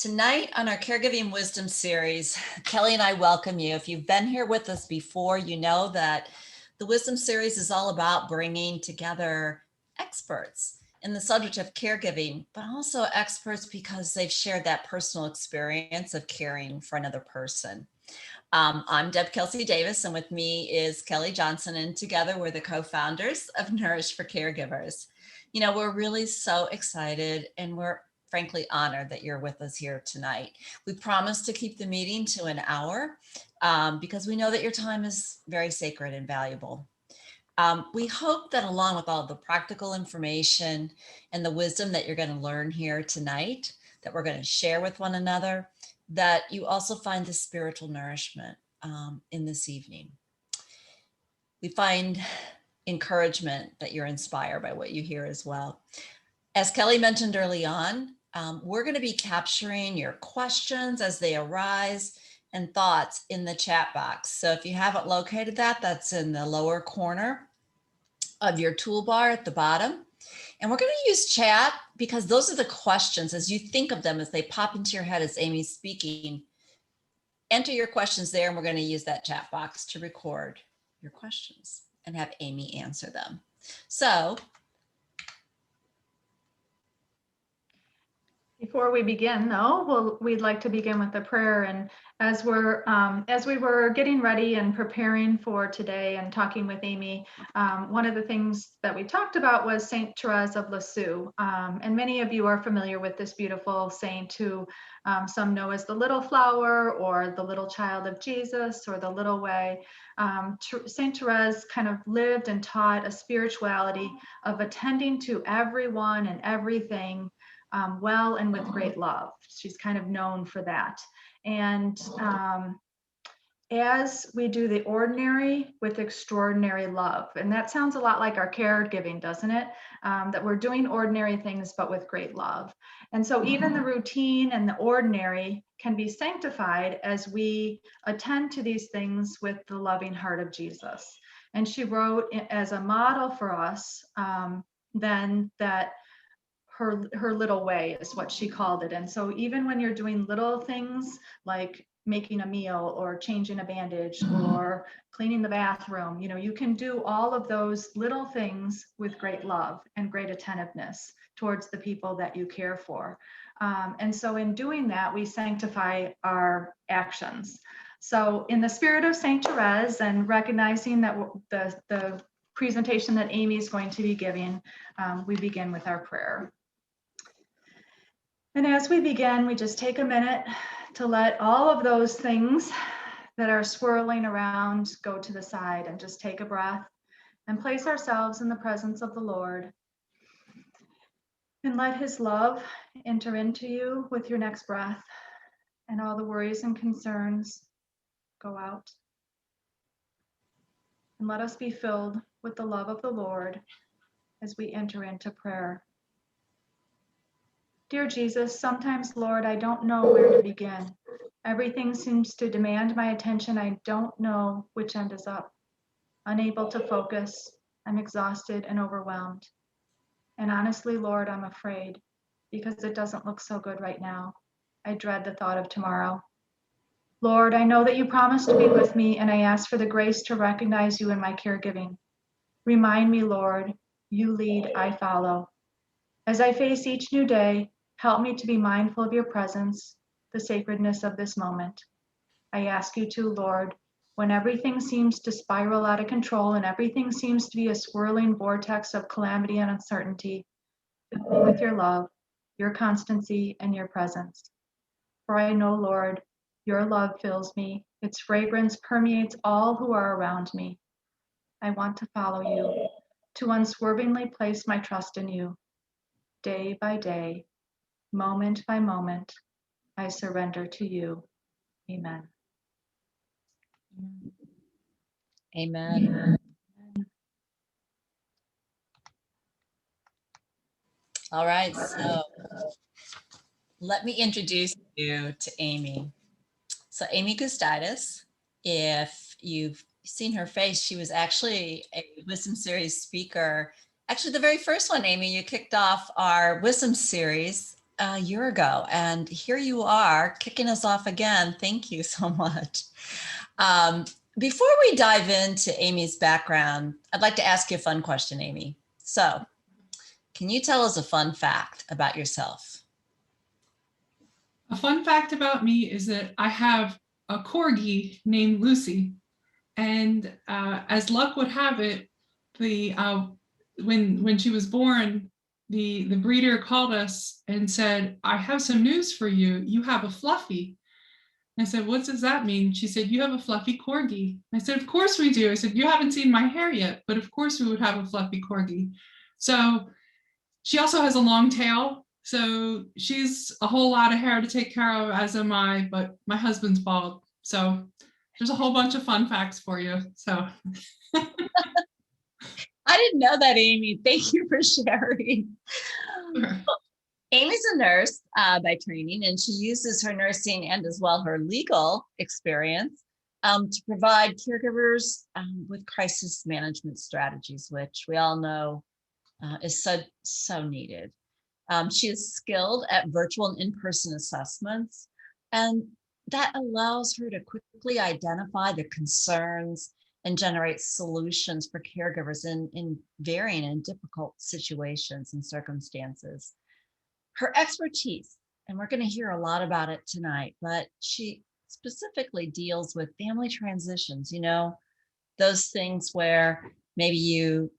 Tonight on our Caregiving Wisdom series, Kelly and I welcome you. If you've been here with us before, you know that the Wisdom series is all about bringing together experts in the subject of caregiving, but also experts because they've shared that personal experience of caring for another person. I'm Deb Kelsey Davis, and with me is Kelly Johnson, and together we're the co-founders of Nourish for Caregivers. You know, we're really so excited and we're frankly honored that you're with us here tonight. We promise to keep the meeting to an hour because we know that your time is very sacred and valuable. We hope that along with all the practical information and the wisdom that you're going to learn here tonight, that we're going to share with one another, that you also find the spiritual nourishment in this evening. We find encouragement that you're inspired by what you hear as well. As Kelly mentioned early on, we're going to be capturing your questions as they arise and thoughts in the chat box. So if you haven't located that, that's in the lower corner of your toolbar at the bottom. And we're going to use chat because those are the questions as you think of them, as they pop into your head as Aimee's speaking. Enter your questions there, and we're going to use that chat box to record your questions and have Aimee answer them. So before we begin, though, we'd like to begin with a prayer. And as we were getting ready and preparing for today and talking with Aimee, one of the things that we talked about was Saint Therese of Lisieux. And many of you are familiar with this beautiful saint who some know as the Little Flower or the Little Child of Jesus or the Little Way. Saint Therese kind of lived and taught a spirituality of attending to everyone and everything well and with great love. She's kind of known for that. And as we do the ordinary with extraordinary love, and that sounds a lot like our caregiving, doesn't it? That we're doing ordinary things, but with great love. And so even the routine and the ordinary can be sanctified as we attend to these things with the loving heart of Jesus. And she wrote as a model for us then that her little way is what she called it. And so even when you're doing little things like making a meal or changing a bandage or cleaning the bathroom, you know, you can do all of those little things with great love and great attentiveness towards the people that you care for. And so in doing that, we sanctify our actions. So in the spirit of Saint Therese and recognizing that the presentation that Aimee is going to be giving, we begin with our prayer. And as we begin, we just take a minute to let all of those things that are swirling around go to the side and just take a breath and place ourselves in the presence of the Lord. And let his love enter into you with your next breath, and all the worries and concerns go out. And let us be filled with the love of the Lord as we enter into prayer. Dear Jesus, sometimes, Lord, I don't know where to begin. Everything seems to demand my attention. I don't know which end is up. Unable to focus, I'm exhausted and overwhelmed. And honestly, Lord, I'm afraid because it doesn't look so good right now. I dread the thought of tomorrow. Lord, I know that you promised to be with me, and I ask for the grace to recognize you in my caregiving. Remind me, Lord, you lead, I follow. As I face each new day, help me to be mindful of your presence, the sacredness of this moment. I ask you to, Lord, when everything seems to spiral out of control and everything seems to be a swirling vortex of calamity and uncertainty, fill me with your love, your constancy, and your presence. For I know, Lord, your love fills me. Its fragrance permeates all who are around me. I want to follow you, to unswervingly place my trust in you. Day by day, moment by moment, I surrender to you. Amen. Amen. All right, so let me introduce you to Aimee. So Aimee Gustitis, if you've seen her face, she was actually a Wisdom Series speaker. Actually, the very first one, Aimee, you kicked off our Wisdom Series a year ago, and here you are kicking us off again. Thank you so much. Um, Before we dive into Aimee's background, I'd like to ask you a fun question, Aimee. So, can you tell us a fun fact about yourself? A fun fact about me is that I have a corgi named Lucy, and as luck would have it, the when she was born, the breeder called us and said, "I have some news for you. You have a fluffy." I said, "What does that mean?" She said, "You have a fluffy corgi." I said, "Of course we do." I said, "You haven't seen my hair yet, but of course we would have a fluffy corgi." So she also has a long tail. So she's a whole lot of hair to take care of, as am I, but my husband's bald. So there's a whole bunch of fun facts for you. So I didn't know that, Aimee. Thank you for sharing. sure. Aimee's a nurse by training, and she uses her nursing and as well her legal experience to provide caregivers with crisis management strategies, which we all know is so needed. She is skilled at virtual and in-person assessments, and that allows her to quickly identify the concerns and generate solutions for caregivers in varying and difficult situations and circumstances. Her expertise, and we're going to hear a lot about it tonight, but she specifically deals with family transitions, those things where maybe you're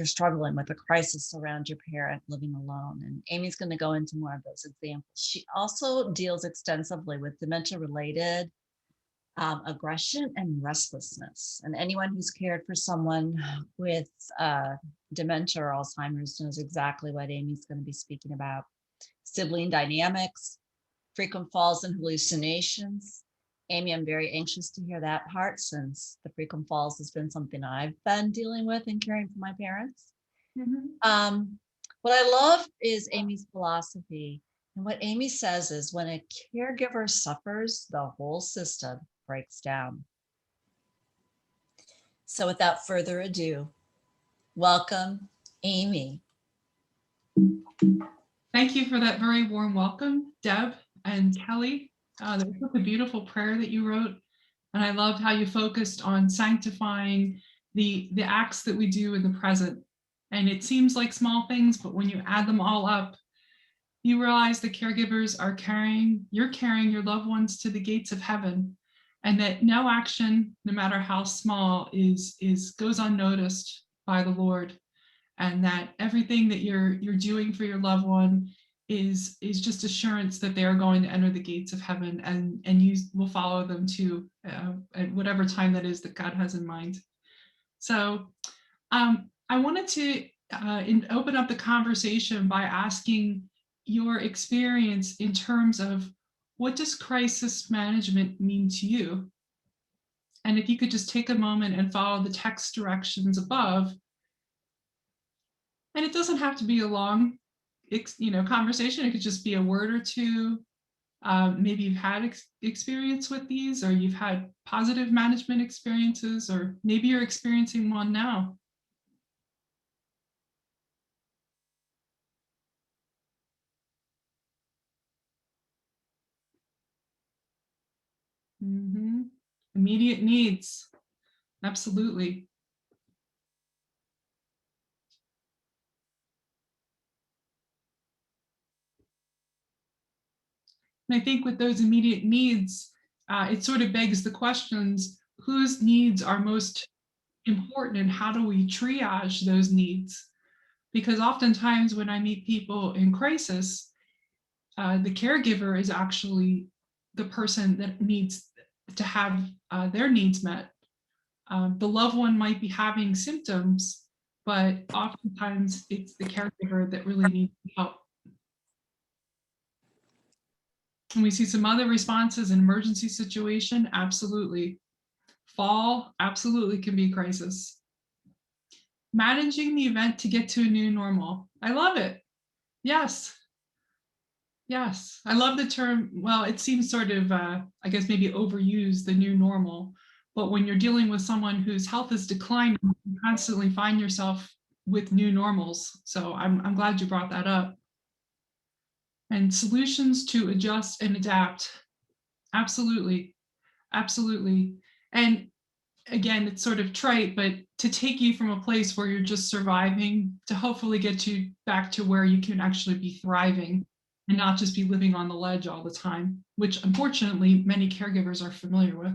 struggling with a crisis around your parent living alone. And Aimee's going to go into more of those examples. She also deals extensively with dementia related aggression and restlessness. And anyone who's cared for someone with dementia or Alzheimer's knows exactly what Aimee's going to be speaking about. Sibling dynamics, frequent falls and hallucinations. Aimee, I'm very anxious to hear that part, since the frequent falls has been something I've been dealing with and caring for my parents. Mm-hmm. What I love is Aimee's philosophy. And what Aimee says is, when a caregiver suffers, the whole system breaks down. So without further ado, welcome, Aimee. Thank you for that very warm welcome, Deb and Kelly. That was such a beautiful prayer that you wrote. And I loved how you focused on sanctifying the acts that we do in the present. And it seems like small things, but when you add them all up, you realize the caregivers are you're carrying your loved ones to the gates of heaven, and that no action, no matter how small, goes unnoticed by the Lord, and that everything that you're doing for your loved one is just assurance that they are going to enter the gates of heaven, and you will follow them to at whatever time that is that God has in mind. So I wanted to open up the conversation by asking your experience in terms of, what does crisis management mean to you? And if you could just take a moment and follow the text directions above. And it doesn't have to be a long conversation. It could just be a word or two. Maybe you've had experience with these, or you've had positive management experiences, or maybe you're experiencing one now. Mm-hmm. Immediate needs. Absolutely. And I think with those immediate needs, it sort of begs the questions, whose needs are most important, and how do we triage those needs? Because oftentimes when I meet people in crisis, the caregiver is actually the person that needs to have their needs met. The loved one might be having symptoms, but oftentimes it's the caregiver that really needs help. And we see some other responses in emergency situation, absolutely. Fall, absolutely can be a crisis. Managing the event to get to a new normal. I love it. Yes. Yes. I love the term. Well, it seems sort of, I guess, maybe overused, the new normal. But when you're dealing with someone whose health is declining, you constantly find yourself with new normals. So I'm glad you brought that up. and solutions to adjust and adapt. Absolutely. Absolutely. And again, it's sort of trite, but to take you from a place where you're just surviving to hopefully get you back to where you can actually be thriving and not just be living on the ledge all the time, which unfortunately many caregivers are familiar with.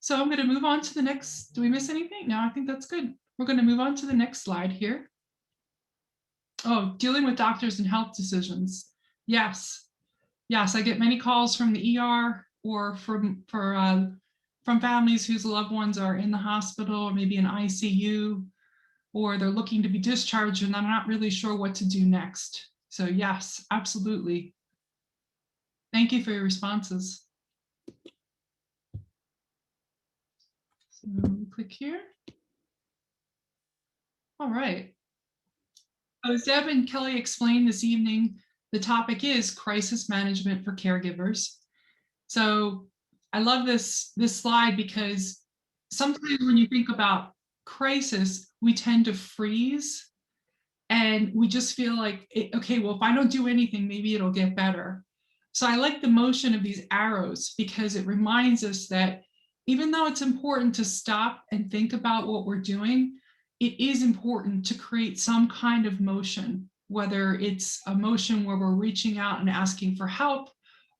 So I'm going to move on to the next. Do we miss anything? No, I think that's good. We're going to move on to the next slide here. Oh, dealing with doctors and health decisions. Yes. Yes, I get many calls from the ER or from families whose loved ones are in the hospital or maybe in ICU, or they're looking to be discharged and I'm not really sure what to do next. So yes, absolutely. Thank you for your responses. So click here. All right. As Deb and Kelly explained this evening, the topic is crisis management for caregivers. So I love this slide because sometimes when you think about crisis, we tend to freeze and we just feel like, okay, well, if I don't do anything, maybe it'll get better. So I like the motion of these arrows because it reminds us that even though it's important to stop and think about what we're doing, it is important to create some kind of motion, whether it's a motion where we're reaching out and asking for help,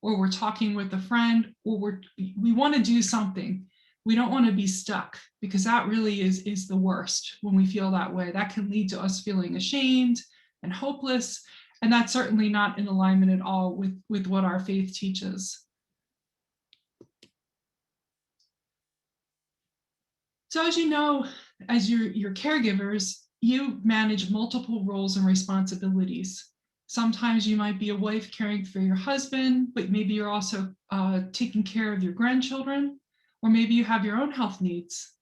or we're talking with a friend, or we want to do something. We don't want to be stuck, because that really is the worst when we feel that way. That can lead to us feeling ashamed and hopeless, and that's certainly not in alignment at all with what our faith teaches. So as you know, as your caregivers, you manage multiple roles and responsibilities. Sometimes you might be a wife caring for your husband, but maybe you're also taking care of your grandchildren, or maybe you have your own health needs.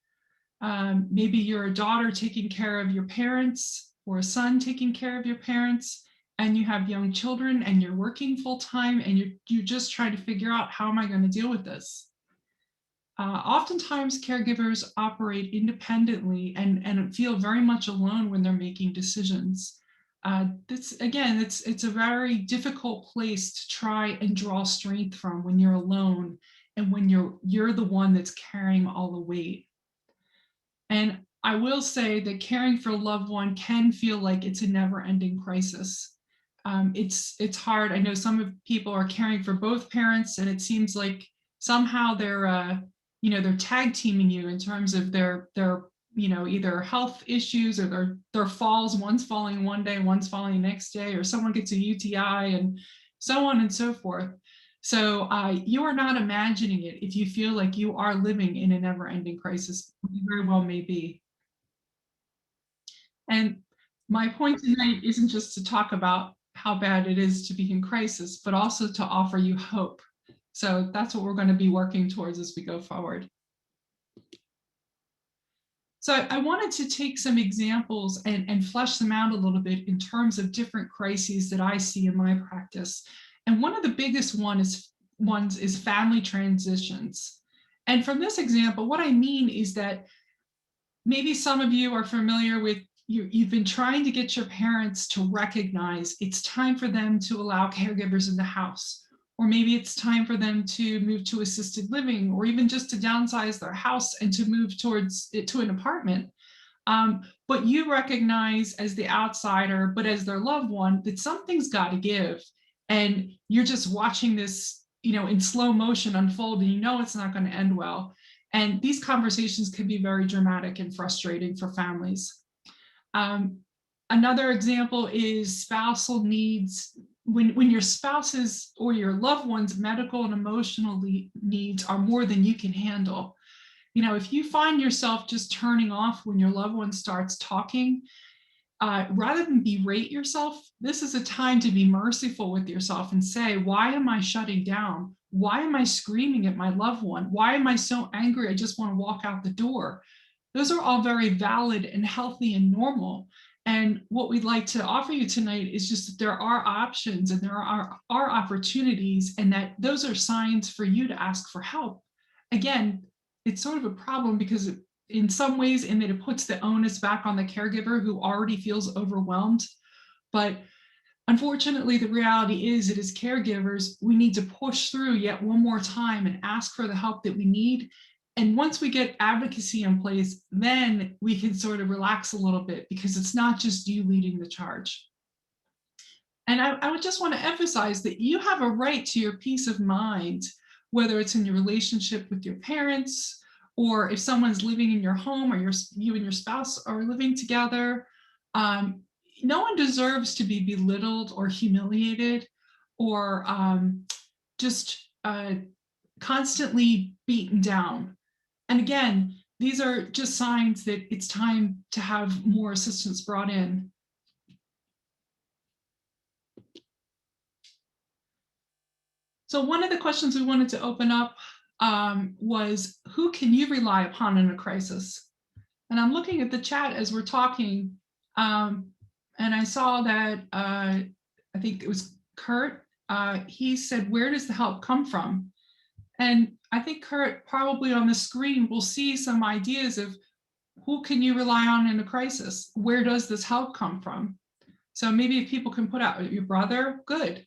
Maybe you're a daughter taking care of your parents, or a son taking care of your parents, and you have young children and you're working full time and you're just trying to figure out, how am I going to deal with this? Oftentimes caregivers operate independently and feel very much alone when they're making decisions. It's a very difficult place to try and draw strength from when you're alone and when you're the one that's carrying all the weight. And I will say that caring for a loved one can feel like it's a never-ending crisis. It's hard. I know some people are caring for both parents, and it seems like somehow they're tag teaming you in terms of their either health issues or their falls. One's falling one day, one's falling the next day, or someone gets a UTI, and so on and so forth. So you are not imagining it if you feel like you are living in a never-ending crisis. You very well may be. And my point tonight isn't just to talk about how bad it is to be in crisis, but also to offer you hope. So that's what we're going to be working towards as we go forward. So I wanted to take some examples and flesh them out a little bit in terms of different crises that I see in my practice. And one of the biggest ones is family transitions. And from this example, what I mean is that maybe some of you are familiar with, you've been trying to get your parents to recognize it's time for them to allow caregivers in the house, or maybe it's time for them to move to assisted living, or even just to downsize their house and to move to an apartment. But you recognize as the outsider, but as their loved one, that something's got to give. And you're just watching this, in slow motion unfold, and it's not going to end well. And these conversations can be very dramatic and frustrating for families. Another example is spousal needs. When your spouse's or your loved one's medical and emotional needs are more than you can handle. If you find yourself just turning off when your loved one starts talking, rather than berate yourself, this is a time to be merciful with yourself and say, why am I shutting down? Why am I screaming at my loved one? Why am I so angry I just want to walk out the door? Those are all very valid and healthy and normal. And what we'd like to offer you tonight is just that there are options and there are opportunities, and that those are signs for you to ask for help. Again, it's sort of a problem because in some ways, in that it puts the onus back on the caregiver who already feels overwhelmed. But Unfortunately, the reality is that as caregivers, we need to push through yet one more time and ask for the help that we need. And once we get advocacy in place, then we can sort of relax a little bit, because it's not just you leading the charge. And I would just want to emphasize that you have a right to your peace of mind, whether it's in your relationship with your parents, or if someone's living in your home, or you and your spouse are living together. No one deserves to be belittled or humiliated, or just constantly beaten down. And again, these are just signs that it's time to have more assistance brought in. So one of the questions we wanted to open up was, who can you rely upon in a crisis? And I'm looking at the chat as we're talking, and I saw that I think it was Kurt. He said, where does the help come from? And I think Kurt, probably on the screen, will see some ideas of who can you rely on in a crisis? Where does this help come from? So maybe if people can put out your brother, good.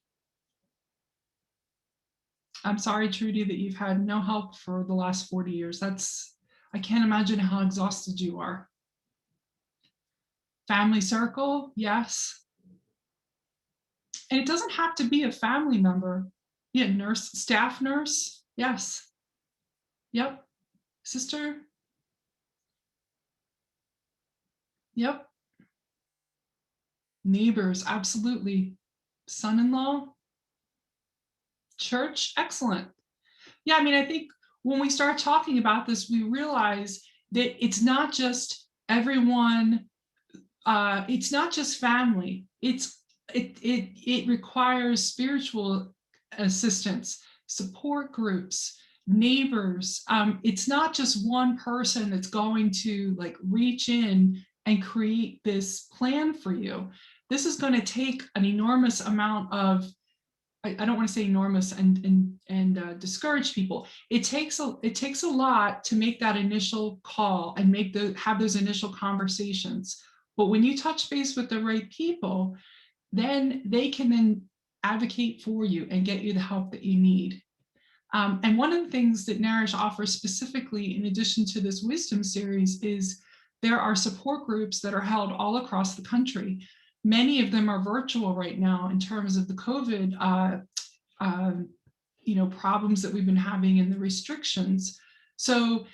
I'm sorry, Trudy, that you've had no help for the last 40 years. I can't imagine how exhausted you are. Family circle, yes. And it doesn't have to be a family member. Yeah, nurse, staff nurse, yes. Yep. Sister. Yep. Neighbors, absolutely. Son-in-law. Church, excellent. Yeah, I mean, I think when we start talking about this, we realize that it's not just everyone, it's not just family. It requires spiritual assistance, support groups, neighbors. It's not just one person that's going to like reach in and create this plan for you. This is going to take an enormous amount of, I don't want to say enormous and discourage people. It takes a lot to make that initial call and have those initial conversations. But when you touch base with the right people, then they can then advocate for you and get you the help that you need. And one of the things that Nourish offers specifically, in addition to this wisdom series, is there are support groups that are held all across the country. Many of them are virtual right now in terms of the COVID problems that we've been having and the restrictions. So,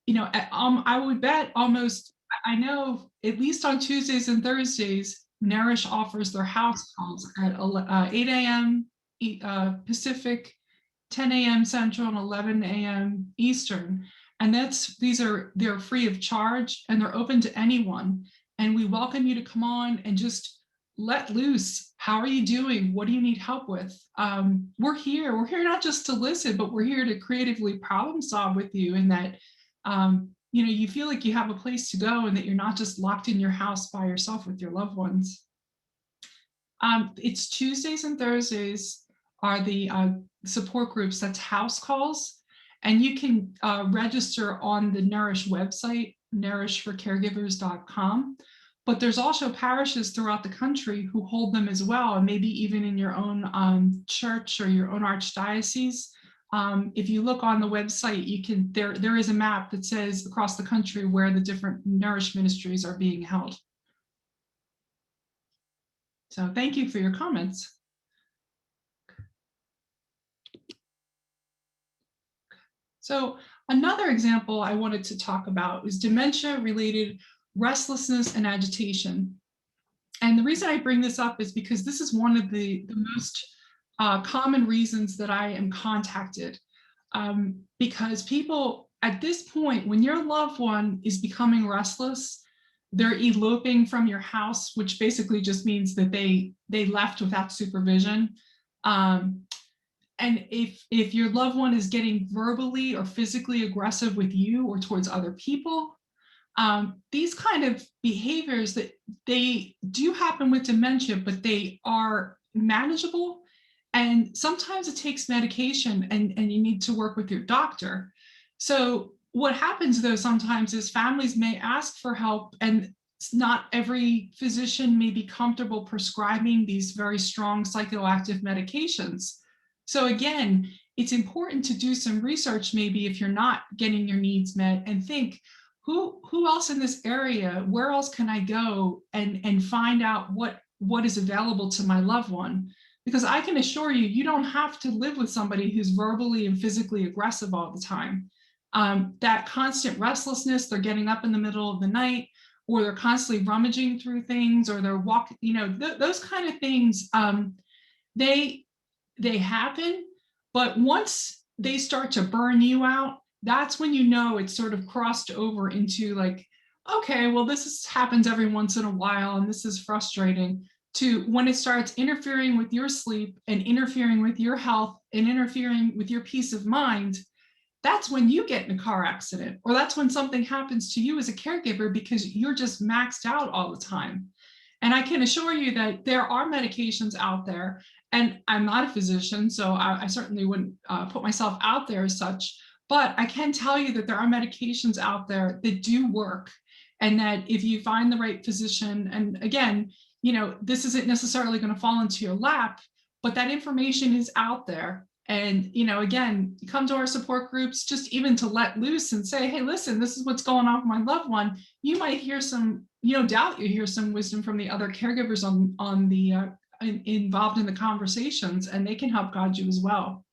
I would bet almost, I know at least on Tuesdays and Thursdays, Nourish offers their house calls at 8 a.m. Pacific, 10 a.m. Central, and 11 a.m. Eastern. And they're free of charge, and they're open to anyone. And we welcome you to come on and just let loose. How are you doing? What do you need help with? We're here not just to listen, but we're here to creatively problem solve with you, and that you feel like you have a place to go and that you're not just locked in your house by yourself with your loved ones. It's Tuesdays and Thursdays are the support groups. That's house calls. And you can register on the Nourish website, nourishforcaregivers.com. But there's also parishes throughout the country who hold them as well, and maybe even in your own church or your own archdiocese. If you look on the website, there is a map that says across the country where the different Nourish ministries are being held. So thank you for your comments. So another example I wanted to talk about is dementia-related restlessness and agitation. And the reason I bring this up is because this is one of the most common reasons that I am contacted. Because people at this point, when your loved one is becoming restless, they're eloping from your house, which basically just means that they left without supervision. And if your loved one is getting verbally or physically aggressive with you or towards other people, these kind of behaviors, that they do happen with dementia, but they are manageable. And sometimes it takes medication, and you need to work with your doctor. So what happens though sometimes is families may ask for help, and not every physician may be comfortable prescribing these very strong psychoactive medications. So again, it's important to do some research, maybe if you're not getting your needs met, and think, who else in this area, where else can I go and find out what is available to my loved one? Because I can assure you, you don't have to live with somebody who's verbally and physically aggressive all the time. That constant restlessness, they're getting up in the middle of the night, or they're constantly rummaging through things, or they're walking, those kind of things, they happen. But once they start to burn you out, that's when it's sort of crossed over into like, okay, well, happens every once in a while, and this is frustrating, to when it starts interfering with your sleep and interfering with your health and interfering with your peace of mind. That's when you get in a car accident, or that's when something happens to you as a caregiver because you're just maxed out all the time. And I can assure you that there are medications out there, and I'm not a physician, so I certainly wouldn't put myself out there as such, but I can tell you that there are medications out there that do work, and that if you find the right physician, and again, this isn't necessarily going to fall into your lap, but that information is out there. And, again, come to our support groups, just even to let loose and say, hey, listen, this is what's going on with my loved one. You might hear some, doubt you hear some wisdom from the other caregivers on the involved in the conversations, and they can help guide you as well.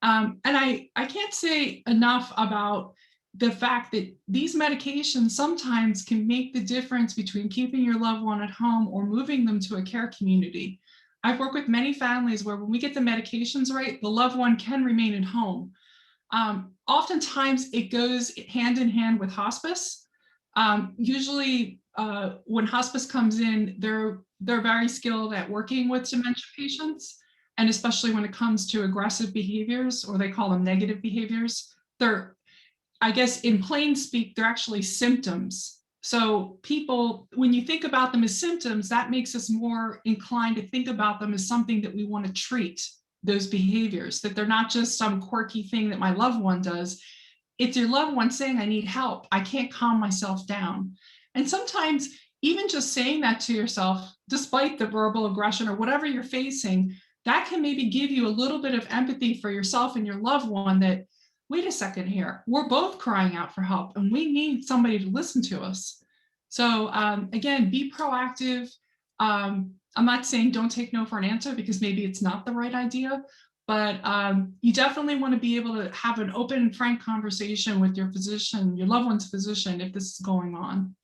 And I can't say enough about the fact that these medications sometimes can make the difference between keeping your loved one at home or moving them to a care community. I've worked with many families where when we get the medications right, the loved one can remain at home. Oftentimes it goes hand in hand with hospice. Usually when hospice comes in, they're very skilled at working with dementia patients, and especially when it comes to aggressive behaviors, or they call them negative behaviors. I guess in plain speak, they're actually symptoms. So people, when you think about them as symptoms, that makes us more inclined to think about them as something that we want to treat, those behaviors, that they're not just some quirky thing that my loved one does. It's your loved one saying, I need help. I can't calm myself down. And sometimes even just saying that to yourself, despite the verbal aggression or whatever you're facing, that can maybe give you a little bit of empathy for yourself and your loved one, that, wait a second here, we're both crying out for help and we need somebody to listen to us. So again, be proactive. I'm not saying don't take no for an answer, because maybe it's not the right idea, but you definitely want to be able to have an open and frank conversation with your physician, your loved one's physician, if this is going on.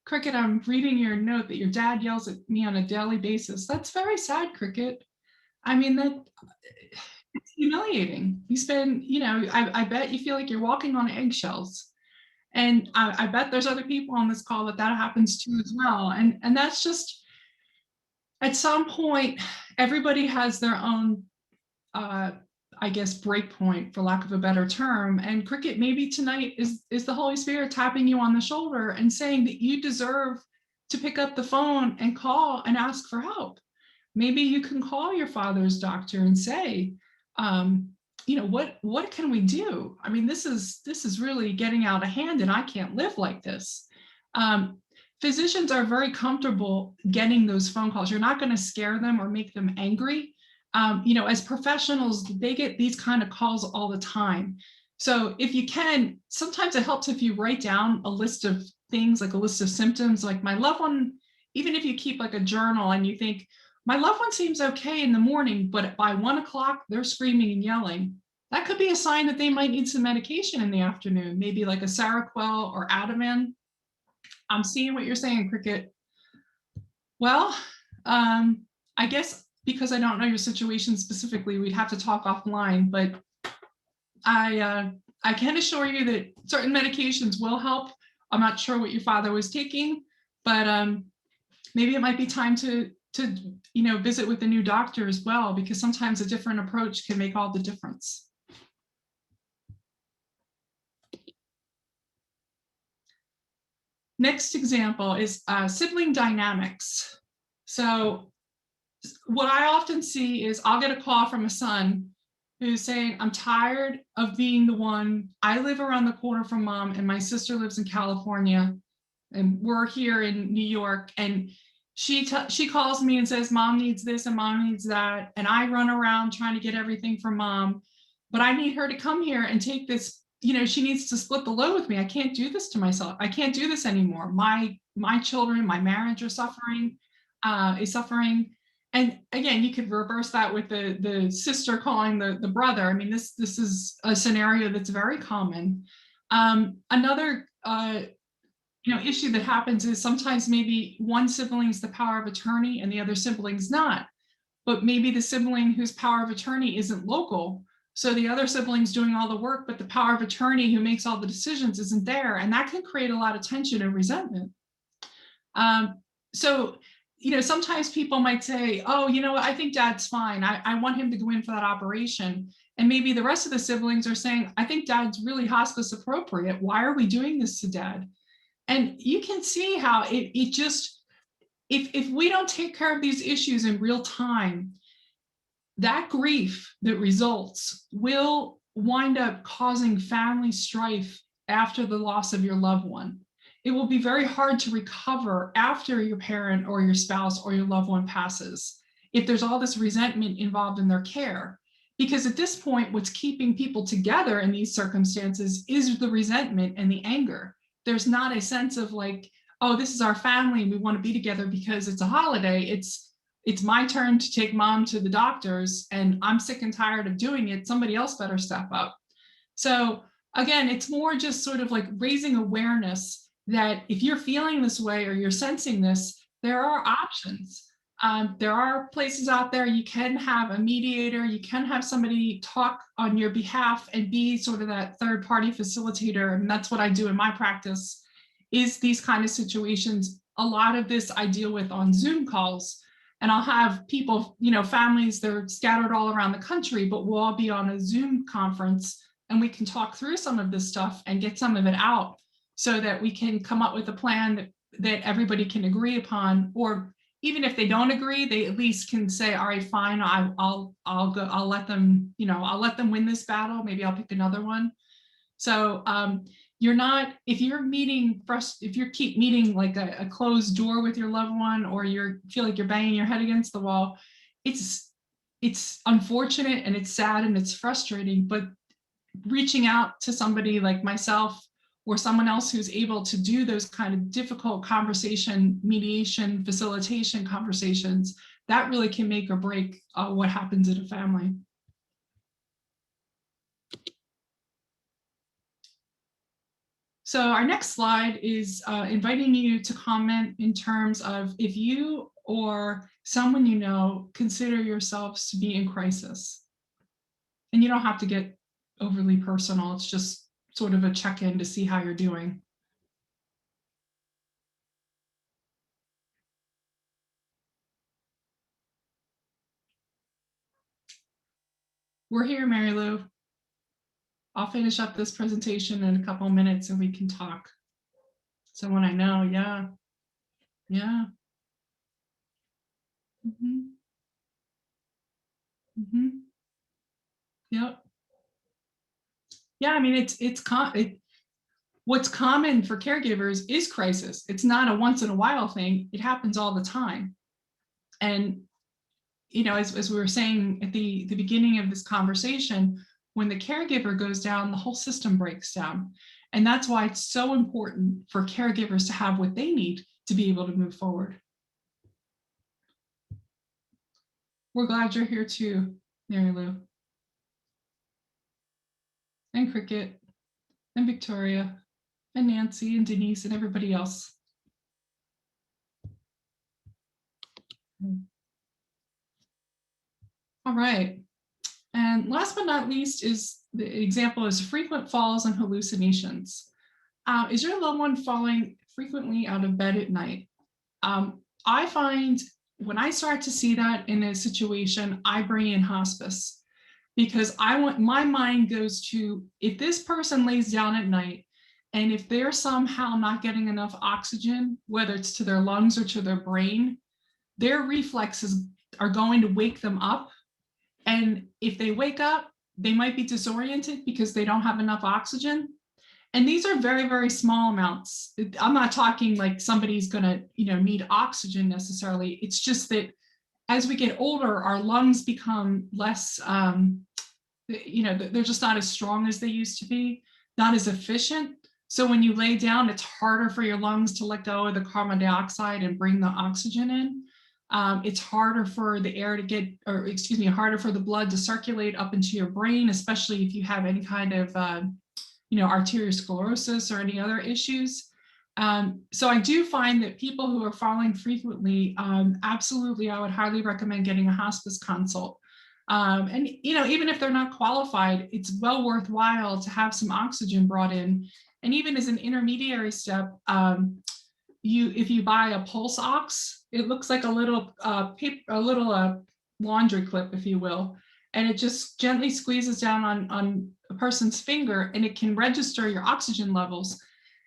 Cricket, I'm reading your note that your dad yells at me on a daily basis. That's very sad, Cricket. I mean, it's humiliating. You spend, I bet you feel like you're walking on eggshells. And I bet there's other people on this call that happens to as well. And that's just, at some point, everybody has their own, I guess, break point, for lack of a better term. And Cricket, maybe tonight is the Holy Spirit tapping you on the shoulder and saying that you deserve to pick up the phone and call and ask for help. Maybe you can call your father's doctor and say, what can we do? I mean, this is really getting out of hand, and I can't live like this. Physicians are very comfortable getting those phone calls. You're not going to scare them or make them angry. As professionals, they get these kind of calls all the time. So if you can, sometimes it helps if you write down a list of things, like a list of symptoms, like my loved one, even if you keep like a journal and you think, my loved one seems okay in the morning, but by 1 o'clock, they're screaming and yelling. That could be a sign that they might need some medication in the afternoon, maybe like a Seroquel or Ativan. I'm seeing what you're saying, Cricket. Well, I guess because I don't know your situation specifically, we'd have to talk offline, but I can assure you that certain medications will help. I'm not sure what your father was taking, but maybe it might be time to visit with a new doctor as well, because sometimes a different approach can make all the difference. Next example is sibling dynamics. So what I often see is I'll get a call from a son who's saying, I'm tired of being the one. I live around the corner from mom, and my sister lives in California, and we're here in New York. And she calls me and says, mom needs this and mom needs that. And I run around trying to get everything for mom, but I need her to come here and take this. She needs to split the load with me. I can't do this to myself. I can't do this anymore. My children, my marriage is suffering. And again, you could reverse that with the sister calling the brother. I mean, this is a scenario that's very common. Another issue that happens is sometimes maybe one sibling's the power of attorney and the other sibling's not. But maybe the sibling whose power of attorney isn't local. So the other sibling's doing all the work, but the power of attorney who makes all the decisions isn't there. And that can create a lot of tension and resentment. So sometimes people might say, oh, I think dad's fine. I want him to go in for that operation. And maybe the rest of the siblings are saying, I think dad's really hospice appropriate. Why are we doing this to dad? And you can see how it just, if we don't take care of these issues in real time, that grief that results will wind up causing family strife after the loss of your loved one. It will be very hard to recover after your parent or your spouse or your loved one passes if there's all this resentment involved in their care. Because at this point, what's keeping people together in these circumstances is the resentment and the anger. There's not a sense of like, oh, this is our family and we want to be together because it's a holiday. It's my turn to take mom to the doctors and I'm sick and tired of doing it. Somebody else better step up. So again, it's more just sort of like raising awareness that if you're feeling this way or you're sensing this, there are options. There are places out there you can have a mediator, you can have somebody talk on your behalf and be sort of that third party facilitator. And that's what I do in my practice, is these kind of situations. A lot of this I deal with on Zoom calls, and I'll have people, families, they're scattered all around the country, but we'll all be on a Zoom conference and we can talk through some of this stuff and get some of it out so that we can come up with a plan that everybody can agree upon. Or even if they don't agree, they at least can say, all right, fine, I'll go, I'll let them, I'll let them win this battle. Maybe I'll pick another one. So you're not, if you keep meeting like a closed door with your loved one, or you feel like you're banging your head against the wall, it's unfortunate and it's sad and it's frustrating, but reaching out to somebody like myself or someone else who's able to do those kind of difficult conversation, mediation, facilitation conversations, that really can make or break what happens in a family. So our next slide is inviting you to comment in terms of if you or someone you know consider yourselves to be in crisis. And you don't have to get overly personal. It's just sort of a check-in to see how you're doing. We're here, Mary Lou. I'll finish up this presentation in a couple of minutes and we can talk. Someone I know, yeah. Yeah. Mm-hmm. Mm-hmm. Yep. Yeah, I mean, what's common for caregivers is crisis. It's not a once in a while thing. It happens all the time. And, as we were saying at the beginning of this conversation, when the caregiver goes down, the whole system breaks down. And that's why it's so important for caregivers to have what they need to be able to move forward. We're glad you're here too, Mary Lou. And Cricket, and Victoria, and Nancy, and Denise, and everybody else. All right. And last but not least is the example is frequent falls and hallucinations. Is your loved one falling frequently out of bed at night? I find when I start to see that in a situation, I bring in hospice, because my mind goes to, if this person lays down at night and if they're somehow not getting enough oxygen, whether it's to their lungs or to their brain, their reflexes are going to wake them up. And if they wake up, they might be disoriented because they don't have enough oxygen. And these are very, very small amounts. I'm not talking like somebody's gonna, need oxygen necessarily. It's just that as we get older, our lungs become less, they're just not as strong as they used to be, not as efficient. So when you lay down, it's harder for your lungs to let go of the carbon dioxide and bring the oxygen in. It's harder for the air to get, harder for the blood to circulate up into your brain, especially if you have any kind of, arteriosclerosis or any other issues. So I do find that people who are falling frequently, absolutely, I would highly recommend getting a hospice consult. And even if they're not qualified, it's well worthwhile to have some oxygen brought in. And even as an intermediary step, if you buy a pulse ox, it looks like a little laundry clip, if you will, and it just gently squeezes down on a person's finger, and it can register your oxygen levels.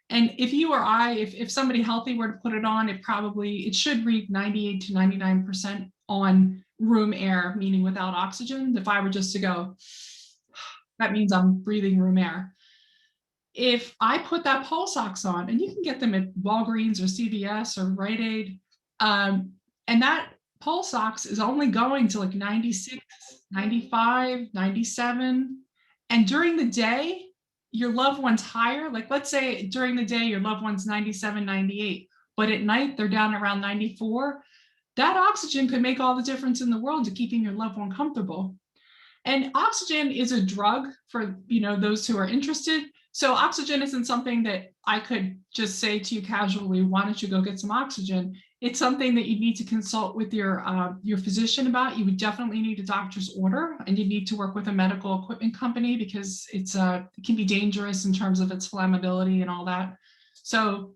And if you or I, if somebody healthy were to put it on, it should read 98 to 99% on room air, meaning without oxygen. If I were just to go, that means I'm breathing room air. If I put that pulse ox on, and you can get them at Walgreens or CVS or Rite Aid, and that pulse ox is only going to like 96, 95, 97. And during the day, your loved one's higher. Like, let's say during the day, your loved one's 97, 98, but at night they're down around 94. That oxygen could make all the difference in the world to keeping your loved one comfortable. And oxygen is a drug for, those who are interested. So oxygen isn't something that I could just say to you casually, why don't you go get some oxygen? It's something that you need to consult with your physician about. You would definitely need a doctor's order, and you need to work with a medical equipment company because it can be dangerous in terms of its flammability and all that. So,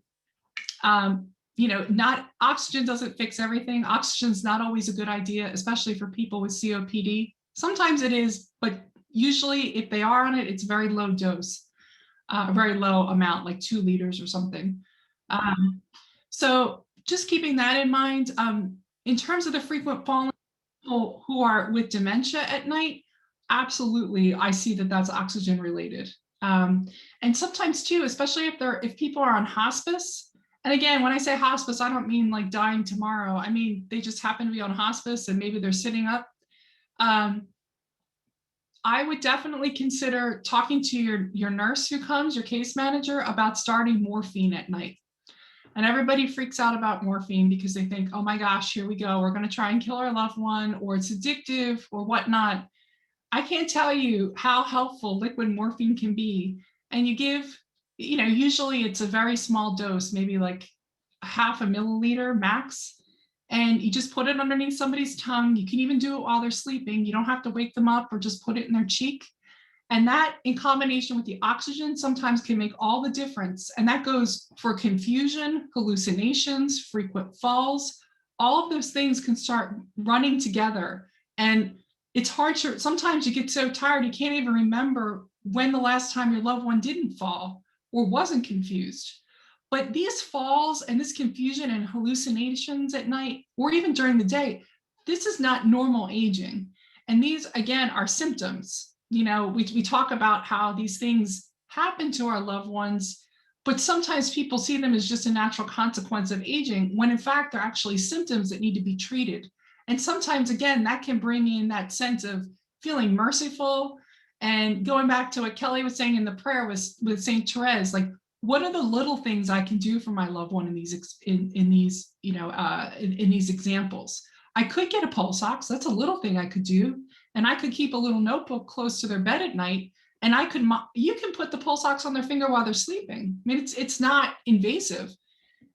not oxygen doesn't fix everything. Oxygen's not always a good idea, especially for people with COPD. Sometimes it is, but usually if they are on it, it's very low dose, a very low amount, like 2 liters or something. So just keeping that in mind, in terms of the frequent falling people who are with dementia at night, absolutely, I see that that's oxygen related. And sometimes too, especially if people are on hospice. And again, when I say hospice, I don't mean like dying tomorrow. I mean, they just happen to be on hospice and maybe they're sitting up. I would definitely consider talking to your nurse who comes, your case manager, about starting morphine at night. And everybody freaks out about morphine because they think, oh my gosh, here we go. We're going to try and kill our loved one, or it's addictive or whatnot. I can't tell you how helpful liquid morphine can be. And you give, usually it's a very small dose, maybe like 0.5 milliliter max. And you just put it underneath somebody's tongue. You can even do it while they're sleeping. You don't have to wake them up or just put it in their cheek. And that, in combination with the oxygen, sometimes can make all the difference. And that goes for confusion, hallucinations, frequent falls. All of those things can start running together. And it's hard to, sometimes you get so tired, you can't even remember when the last time your loved one didn't fall or wasn't confused. But these falls and this confusion and hallucinations at night, or even during the day, this is not normal aging. And these, again, are symptoms. We talk about how these things happen to our loved ones, but sometimes people see them as just a natural consequence of aging, when in fact, they're actually symptoms that need to be treated. And sometimes, again, that can bring in that sense of feeling merciful. And going back to what Kelly was saying in the prayer with Saint Therese, like, what are the little things I can do for my loved one in these examples? I could get a pulse ox. That's a little thing I could do. And I could keep a little notebook close to their bed at night. And you can put the pulse ox on their finger while they're sleeping. I mean, it's not invasive.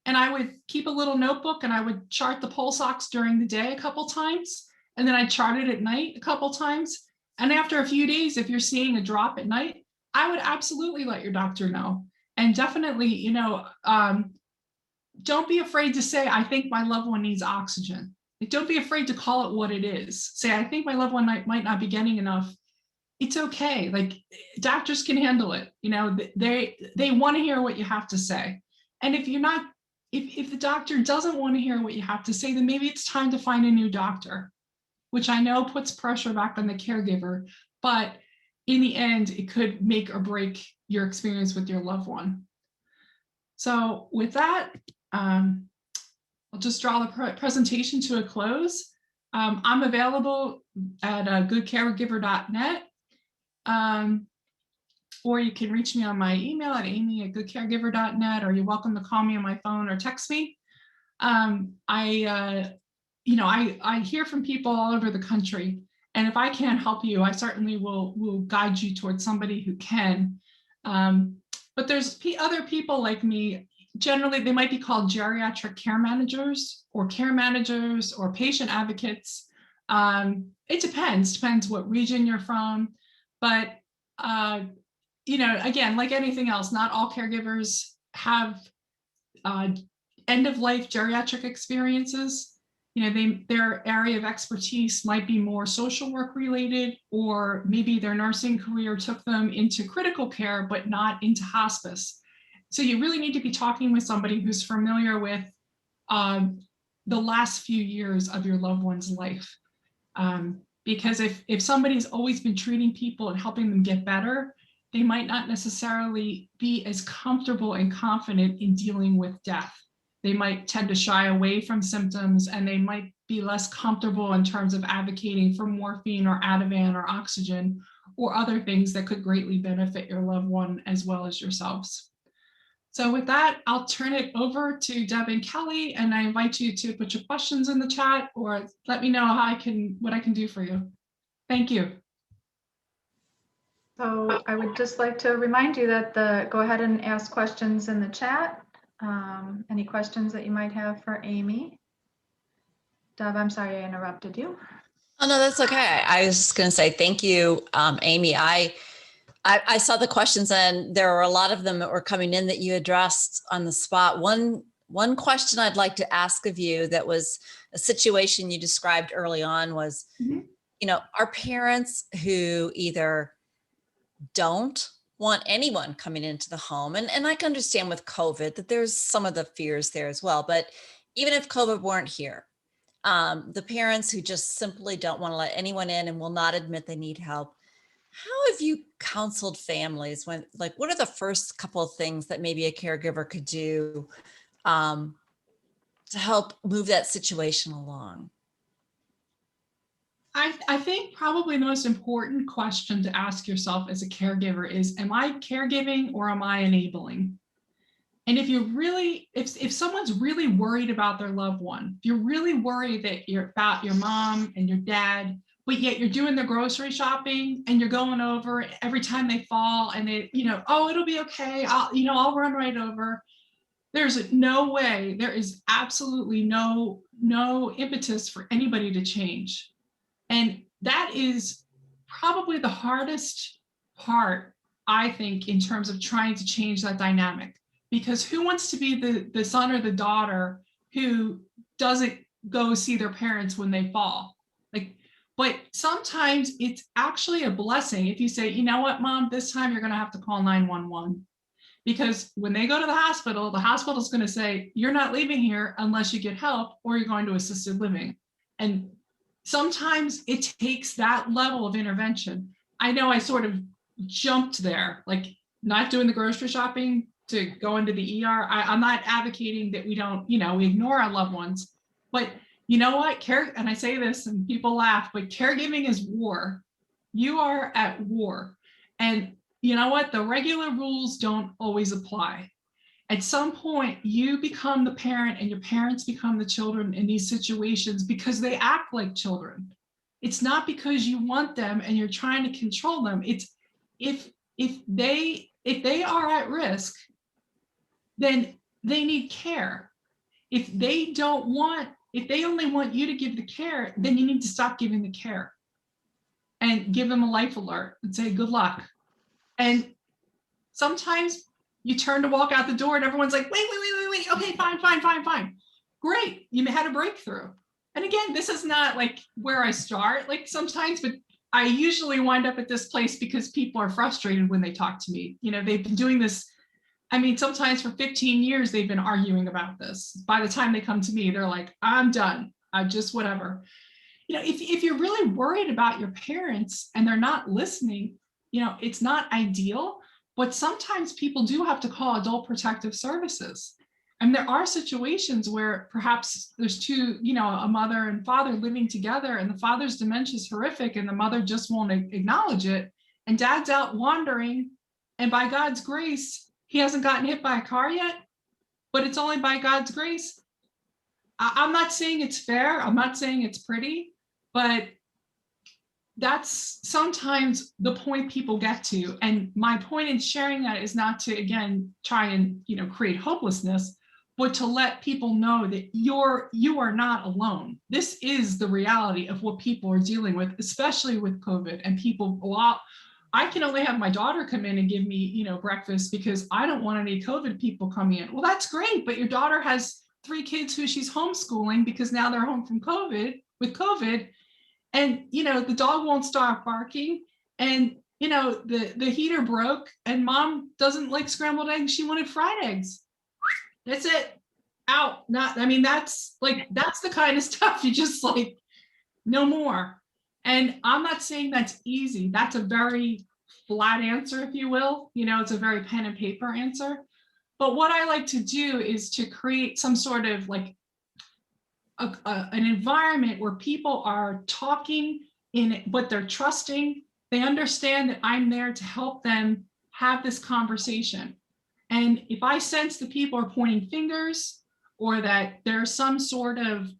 And I would keep a little notebook and I would chart the pulse ox during the day a couple times. And then I chart it at night a couple times. And after a few days, if you're seeing a drop at night, I would absolutely let your doctor know. And definitely, don't be afraid to say, I think my loved one needs oxygen. Like, don't be afraid to call it what it is. Say, I think my loved one might not be getting enough. It's okay. Like, doctors can handle it. They want to hear what you have to say. And if the doctor doesn't want to hear what you have to say, then maybe it's time to find a new doctor, which I know puts pressure back on the caregiver. But in the end, it could make or break your experience with your loved one. So with that, I'll just draw the presentation to a close. I'm available at goodcaregiver.net, or you can reach me on my email at aimee@goodcaregiver.net, or you're welcome to call me on my phone or text me. I hear from people all over the country, and if I can't help you, I certainly will guide you towards somebody who can. But there's other people like me. Generally, they might be called geriatric care managers or patient advocates. It depends what region you're from. But, again, like anything else, not all caregivers have end-of-life geriatric experiences. Their area of expertise might be more social work related, or maybe their nursing career took them into critical care, but not into hospice. So you really need to be talking with somebody who's familiar with the last few years of your loved one's life. Because if somebody's always been treating people and helping them get better, they might not necessarily be as comfortable and confident in dealing with death. They might tend to shy away from symptoms, and they might be less comfortable in terms of advocating for morphine or Ativan or oxygen or other things that could greatly benefit your loved one as well as yourselves. So with that, I'll turn it over to Deb and Kelly, and I invite you to put your questions in the chat or let me know what I can do for you. Thank you. So I would just like to remind you that go ahead and ask questions in the chat. Any questions that you might have for Aimee? Deb, I'm sorry I interrupted you. Oh, no, that's okay. I was just going to say thank you, Aimee. I saw the questions, and there were a lot of them that were coming in that you addressed on the spot. One question I'd like to ask of you that was a situation you described early on was, our parents who either don't want anyone coming into the home. And I can understand with COVID that there's some of the fears there as well. But even if COVID weren't here, the parents who just simply don't want to let anyone in and will not admit they need help, how have you counseled families when, what are the first couple of things that maybe a caregiver could do to help move that situation along? I think probably the most important question to ask yourself as a caregiver is, am I caregiving or am I enabling? And if someone's really worried about their loved one, if you're really worried that you're about your mom and your dad, but yet you're doing the grocery shopping and you're going over every time they fall and they, oh, it'll be okay. I'll run right over. There's no way, there is absolutely no impetus for anybody to change. And that is probably the hardest part, I think, in terms of trying to change that dynamic. Because who wants to be the son or the daughter who doesn't go see their parents when they fall? But sometimes it's actually a blessing if you say, you know what, Mom, this time you're going to have to call 911. Because when they go to the hospital's going to say, you're not leaving here unless you get help, or you're going to assisted living. And sometimes it takes that level of intervention. I know I sort of jumped there, not doing the grocery shopping to go into the ER. I'm not advocating that we don't, we ignore our loved ones. But you know what? And I say this and people laugh, but caregiving is war. You are at war. And you know what? The regular rules don't always apply. At some point, you become the parent and your parents become the children in these situations because they act like children. It's not because you want them and you're trying to control them. It's if they are at risk, then they need care. If they only want you to give the care, then you need to stop giving the care and give them a life alert and say, good luck. And sometimes you turn to walk out the door and everyone's like, wait. Okay, fine. Great, you had a breakthrough. And again, this is not where I start, sometimes, but I usually wind up at this place because people are frustrated when they talk to me. They've been doing this. Sometimes for 15 years, they've been arguing about this. By the time they come to me, they're like, I'm done. I'm just whatever. If you're really worried about your parents and they're not listening, it's not ideal, but sometimes people do have to call adult protective services. And there are situations where perhaps there's two, a mother and father living together, and the father's dementia is horrific and the mother just won't acknowledge it. And dad's out wandering, and by God's grace, he hasn't gotten hit by a car yet, but it's only by God's grace. I'm not saying it's fair. I'm not saying it's pretty, but that's sometimes the point people get to. And my point in sharing that is not to, again, try and, create hopelessness, but to let people know that you are not alone. This is the reality of what people are dealing with, especially with COVID. And people, well, I can only have my daughter come in and give me, breakfast because I don't want any COVID people coming in. Well, that's great, but your daughter has 3 kids who she's homeschooling because now they're home from COVID. And, the dog won't stop barking, and, the heater broke, and mom doesn't like scrambled eggs. She wanted fried eggs. That's it. Out. That's the kind of stuff you just like, no more. And I'm not saying that's easy. That's a very flat answer, if you will. It's a very pen and paper answer. But what I like to do is to create some sort of like an environment where people are talking but they're trusting. They understand that I'm there to help them have this conversation. And if I sense that people are pointing fingers, or that there's some sort of,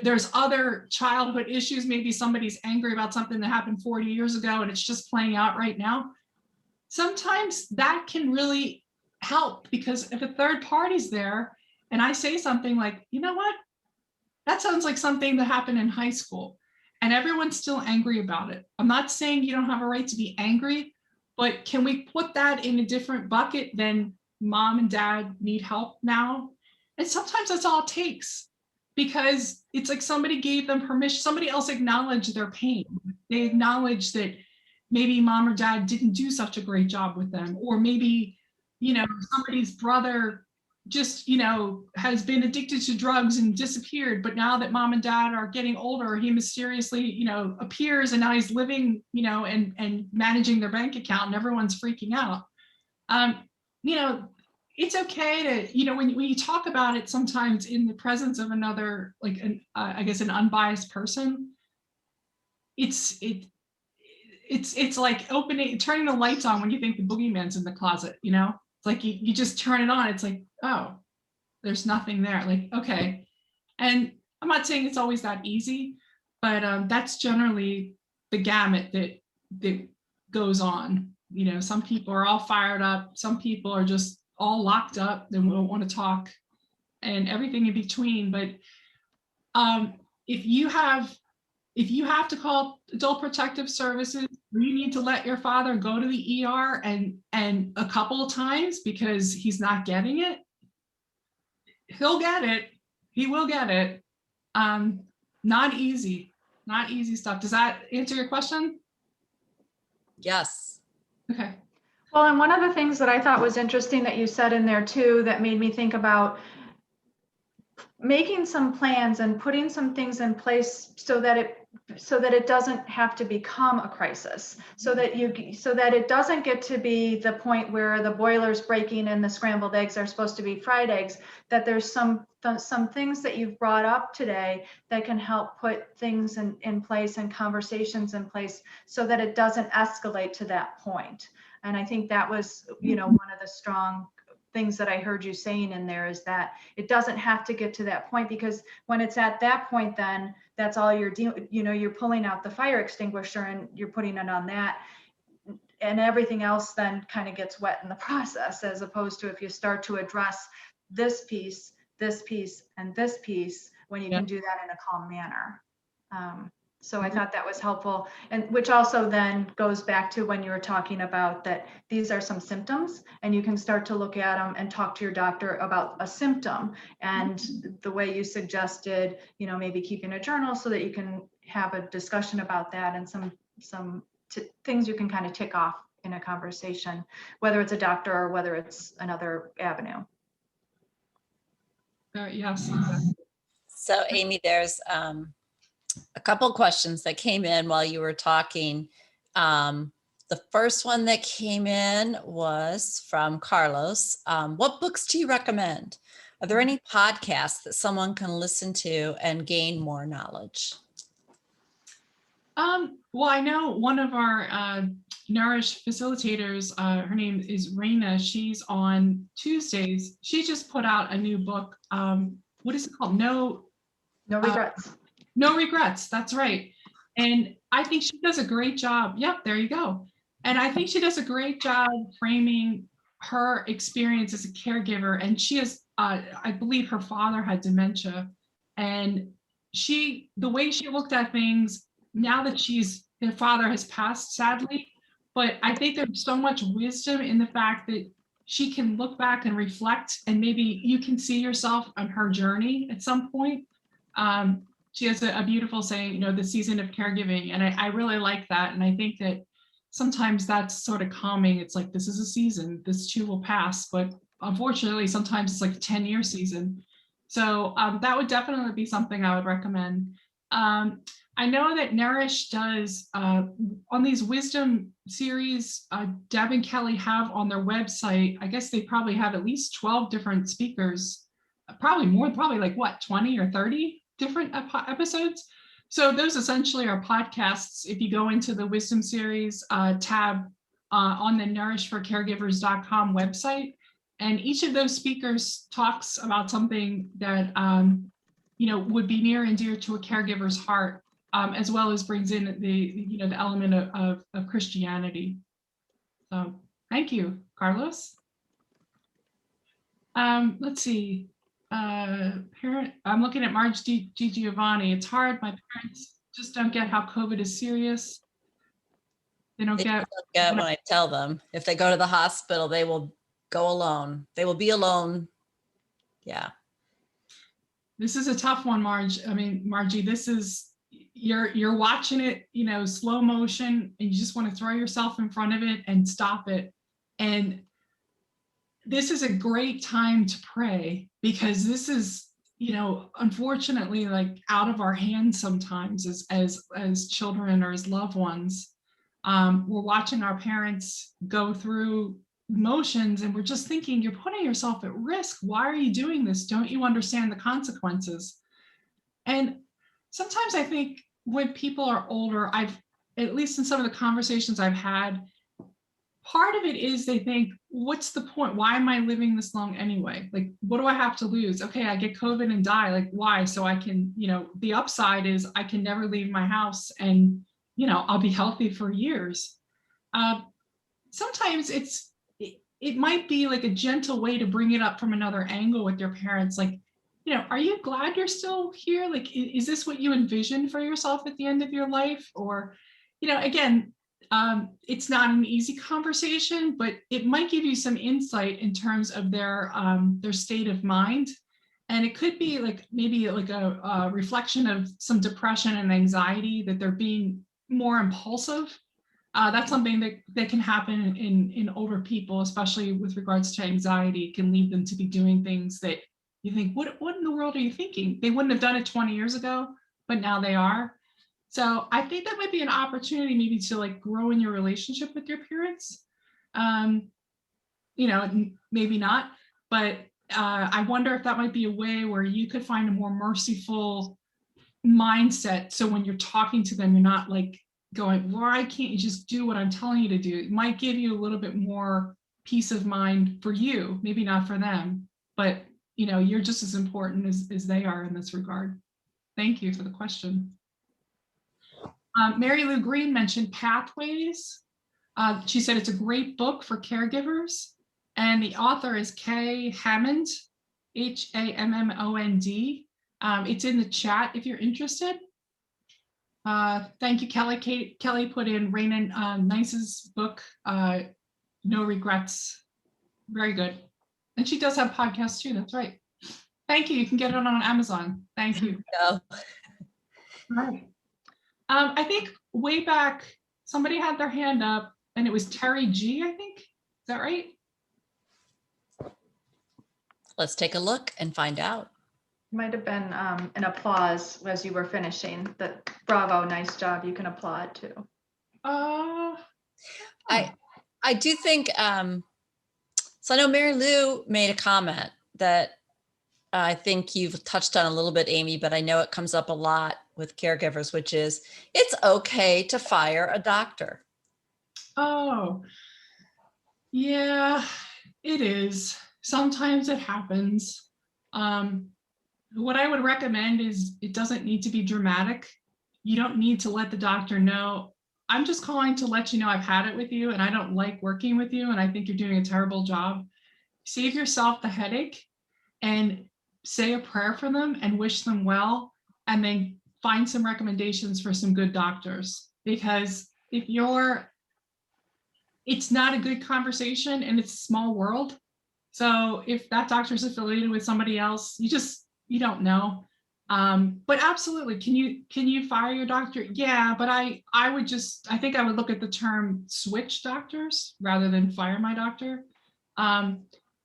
there's other childhood issues, maybe somebody's angry about something that happened 40 years ago and it's just playing out right now, sometimes that can really help, because if a third party's there and I say something like, you know what, that sounds like something that happened in high school, and everyone's still angry about it. I'm not saying you don't have a right to be angry, but can we put that in a different bucket than mom and dad need help now? And sometimes that's all it takes, because it's like somebody gave them permission, somebody else acknowledged their pain. They acknowledged that maybe mom or dad didn't do such a great job with them, or maybe, somebody's brother just, has been addicted to drugs and disappeared. But now that mom and dad are getting older, he mysteriously, appears, and now he's living, and managing their bank account, and everyone's freaking out. It's okay to, when you talk about it, sometimes in the presence of another, like I guess an unbiased person, it's like turning the lights on when you think the boogeyman's in the closet, It's like you just turn it on. It's like, oh, there's nothing there. Like, okay. And I'm not saying it's always that easy, but that's generally the gamut that goes on. Some people are all fired up. Some people are just all locked up. They don't want to talk, and everything in between. But if you have to call adult protective services, you need to let your father go to the ER and a couple of times because he's not getting it. He'll get it. He will get it. Not easy stuff. Does that answer your question? Yes. Okay. Well, and one of the things that I thought was interesting that you said in there too, that made me think about making some plans and putting some things in place so that it doesn't have to become a crisis, so that it doesn't get to be the point where the boiler's breaking and the scrambled eggs are supposed to be fried eggs, that there's some things that you've brought up today that can help put things in place and conversations in place so that it doesn't escalate to that point. And I think that was, one of the strong things that I heard you saying in there, is that it doesn't have to get to that point, because when it's at that point, then that's all you're doing. You're pulling out the fire extinguisher and you're putting it on that, and everything else then kind of gets wet in the process, as opposed to if you start to address this piece, and this piece, when you can do that in a calm manner. So I thought that was helpful, and which also then goes back to when you were talking about that these are some symptoms, and you can start to look at them and talk to your doctor about a symptom, and the way you suggested, maybe keeping a journal so that you can have a discussion about that, and some things you can kind of tick off in a conversation, whether it's a doctor or whether it's another avenue. Yes. Exactly. So Aimee, there's a couple questions that came in while you were talking. The first one that came in was from Carlos. What books do you recommend? Are there any podcasts that someone can listen to and gain more knowledge? Well, I know one of our Nourish facilitators, her name is Raina. She's on Tuesdays. She just put out a new book. What is it called? No regrets. No Regrets. That's right. And I think she does a great job. Yep, there you go. And I think she does a great job framing her experience as a caregiver. And she has, I believe her father had dementia. And the way she looked at things, now that her father has passed, sadly, but I think there's so much wisdom in the fact that she can look back and reflect, and maybe you can see yourself on her journey at some point. She has a beautiful saying, the season of caregiving. And I really like that. And I think that sometimes that's sort of calming. It's like, this is a season, this too will pass. But unfortunately, sometimes it's like a 10-year season. So that would definitely be something I would recommend. I know that Nourish does, on these wisdom series, Deb and Kelly have on their website, I guess they probably have at least 12 different speakers, probably more, probably like what, 20 or 30 different episodes. So those essentially are podcasts. If you go into the wisdom series tab on the nourishforcaregivers.com website, and each of those speakers talks about something that would be near and dear to a caregiver's heart, as well as brings in the element of Christianity. So thank you, Carlos. Let's see. I'm looking at Marge Di Giovanni. It's hard. My parents just don't get how COVID is serious. They don't get when I tell them if they go to the hospital, they will go alone. They will be alone. Yeah. This is a tough one, Marge. I mean, Margie, this is, you're watching it, slow motion, and you just want to throw yourself in front of it and stop it. And this is a great time to pray, because this is, unfortunately, like out of our hands sometimes as children or as loved ones. We're watching our parents go through motions, and we're just thinking, you're putting yourself at risk. Why are you doing this? Don't you understand the consequences? And sometimes I think when people are older, at least in some of the conversations I've had, part of it is they think, what's the point? Why am I living this long anyway? Like, what do I have to lose? Okay, I get COVID and die. Like, why? So I can, the upside is I can never leave my house, and, I'll be healthy for years. Sometimes it might be like a gentle way to bring it up from another angle with your parents. Like, are you glad you're still here? Like, is this what you envisioned for yourself at the end of your life? Or, again, it's not an easy conversation, but it might give you some insight in terms of their state of mind. And it could be like maybe like a reflection of some depression and anxiety, that they're being more impulsive. That's something that can happen in older people, especially with regards to anxiety. It can lead them to be doing things that you think, what in the world are you thinking? They wouldn't have done it 20 years ago, but now they are. So I think that might be an opportunity maybe to like grow in your relationship with your parents. Maybe not, but I wonder if that might be a way where you could find a more merciful mindset. So when you're talking to them, you're not like going, why can't you just do what I'm telling you to do? It might give you a little bit more peace of mind for you, maybe not for them, but you're just as important as they are in this regard. Thank you for the question. Mary Lou Green mentioned Pathways. She said it's a great book for caregivers, and the author is Kay Hammond, Hammond. It's in the chat if you're interested. Thank you, Kelly. Kelly put in Raina Nice's book, No Regrets. Very good. And she does have podcasts too, that's right. Thank you. You can get it on Amazon. Thank you. Go. Right. I think way back, somebody had their hand up, and it was Terry G, I think. Is that right? Let's take a look and find out. Might have been an applause as you were finishing. Bravo, nice job. You can applaud too. Uh, I do think, so I know Mary Lou made a comment that I think you've touched on a little bit, Aimee, but I know it comes up a lot with caregivers, which is it's okay to fire a doctor. oh, yeah, it is. Sometimes it happens. Um, what I would recommend is it doesn't need to be dramatic. You don't need to let the doctor know, I'm just calling to let you know I've had it with you and I don't like working with you and I think you're doing a terrible job. Save yourself the headache and say a prayer for them and wish them well, and then find some recommendations for some good doctors. Because it's not a good conversation and it's a small world. So if that doctor is affiliated with somebody else, you don't know. But absolutely, can you fire your doctor? Yeah, but I think I would look at the term switch doctors rather than fire my doctor.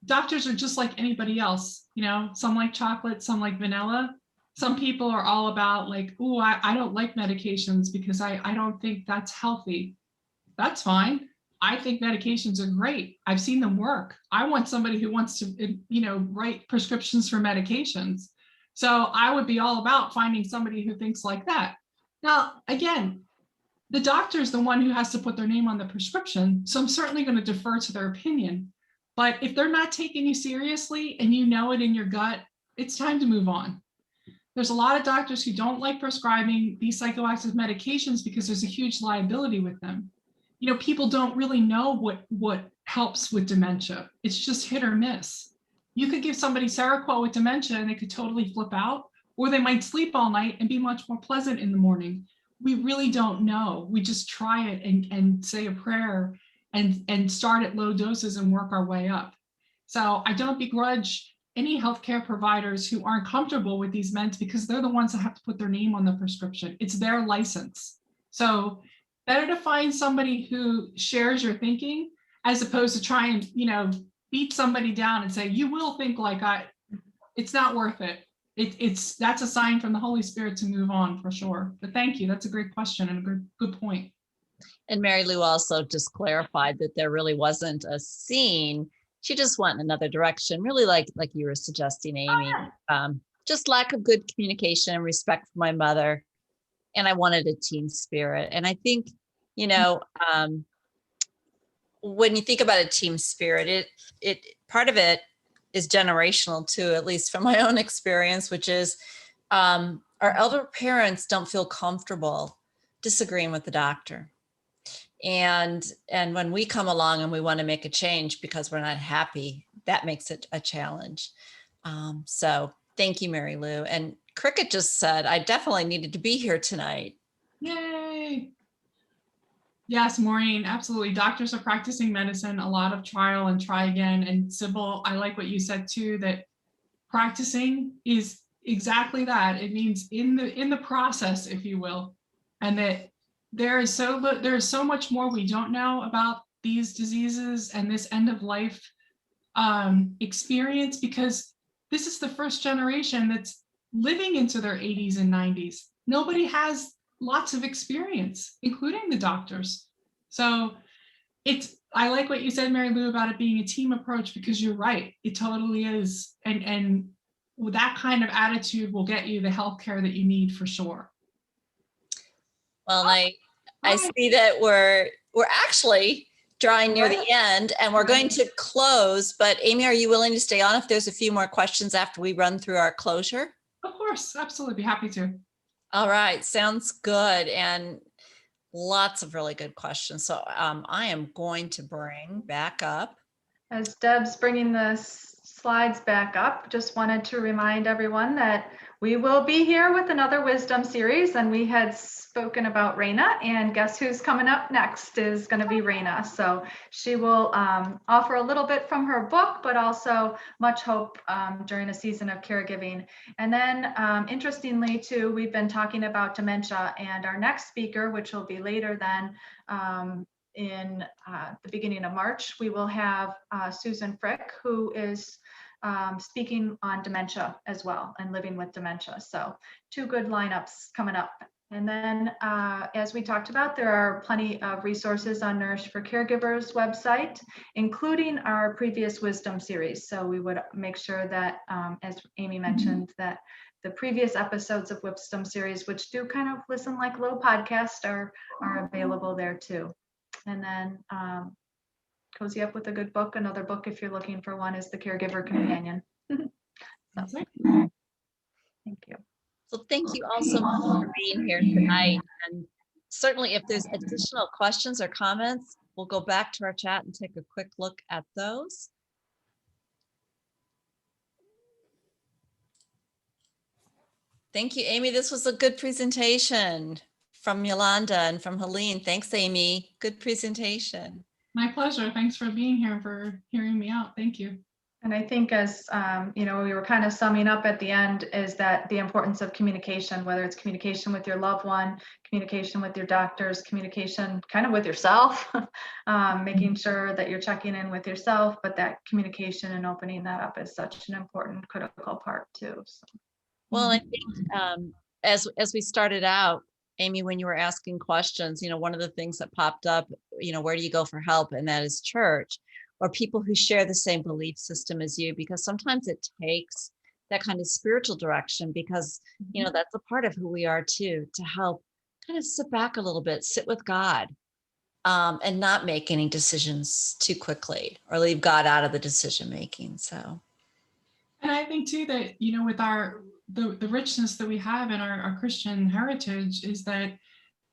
Doctors are just like anybody else, some like chocolate, some like vanilla. Some people are all about like, oh, I don't like medications because I don't think that's healthy. That's fine. I think medications are great. I've seen them work. I want somebody who wants to, write prescriptions for medications. So I would be all about finding somebody who thinks like that. Now, again, the doctor is the one who has to put their name on the prescription. So I'm certainly going to defer to their opinion. But if they're not taking you seriously and you know it in your gut, it's time to move on. There's a lot of doctors who don't like prescribing these psychoactive medications because there's a huge liability with them. People don't really know what helps with dementia. It's just hit or miss. You could give somebody Seroquel with dementia and they could totally flip out, or they might sleep all night and be much more pleasant in the morning. We really don't know. We just try it and say a prayer and start at low doses and work our way up. So I don't begrudge any healthcare providers who aren't comfortable with these meds because they're the ones that have to put their name on the prescription. It's their license. So better to find somebody who shares your thinking as opposed to try and, beat somebody down and say, you will think like it's not worth it. That's a sign from the Holy Spirit to move on for sure. But thank you. That's a great question and a good point. And Mary Lou also just clarified that there really wasn't a scene. She just went in another direction, really like you were suggesting, Aimee. Just lack of good communication and respect for my mother. And I wanted a team spirit. And I think, when you think about a team spirit, it part of it is generational too, at least from my own experience, which is our elder parents don't feel comfortable disagreeing with the doctor. And when we come along and we want to make a change because we're not happy, that makes it a challenge. So thank you, Mary Lou. And Cricket just said, I definitely needed to be here tonight. Yay. Yes, Maureen, absolutely. Doctors are practicing medicine, a lot of trial and try again. And Sybil, I like what you said too, that practicing is exactly that. It means in the process, if you will, and that there is so much more we don't know about these diseases and this end of life experience, because this is the first generation that's living into their 80s and 90s. Nobody has lots of experience, including the doctors. So I like what you said, Mary Lou, about it being a team approach, because you're right. It totally is. And that kind of attitude will get you the healthcare that you need for sure. Well, I see that we're actually drawing near the end and we're going to close, but Aimee, are you willing to stay on if there's a few more questions after we run through our closure? Of course, absolutely. Be happy to. All right, sounds good. And lots of really good questions. So I am going to bring back up. As Deb's bringing the slides back up, just wanted to remind everyone that we will be here with another wisdom series, and we had spoken about Raina, and guess who's coming up next is going to be Raina. So she will offer a little bit from her book, but also much hope during a season of caregiving. And then interestingly too, we've been talking about dementia, and our next speaker, which will be later then, in the beginning of March, we will have Susan Frick, who is speaking on dementia as well and living with dementia. So two good lineups coming up And then, as we talked about, there are plenty of resources on Nourish for Caregivers website, including our previous wisdom series. So we would make sure that, as Aimee mentioned, that the previous episodes of wisdom series, which do kind of listen like little podcasts, are available there too. And then cozy up with a good book. Another book, if you're looking for one, is The Caregiver Companion. That's right. Thank you. So thank you all so much for being here tonight. And certainly if there's additional questions or comments, we'll go back to our chat and take a quick look at those. Thank you, Aimee. This was a good presentation from Yolanda and from Helene. Thanks, Aimee. Good presentation. My pleasure. Thanks for being here, for hearing me out. Thank you. And I think as we were kind of summing up at the end, is that the importance of communication, whether it's communication with your loved one, communication with your doctors, communication kind of with yourself, making sure that you're checking in with yourself, but that communication and opening that up is such an important, critical part too. So. Well, I think as we started out, Aimee, when you were asking questions, one of the things that popped up, where do you go for help? And that is church, or people who share the same belief system as you, because sometimes it takes that kind of spiritual direction, because, that's a part of who we are too, to help kind of sit back a little bit, sit with God, and not make any decisions too quickly or leave God out of the decision making. So. And I think too that, with the richness that we have in our Christian heritage is that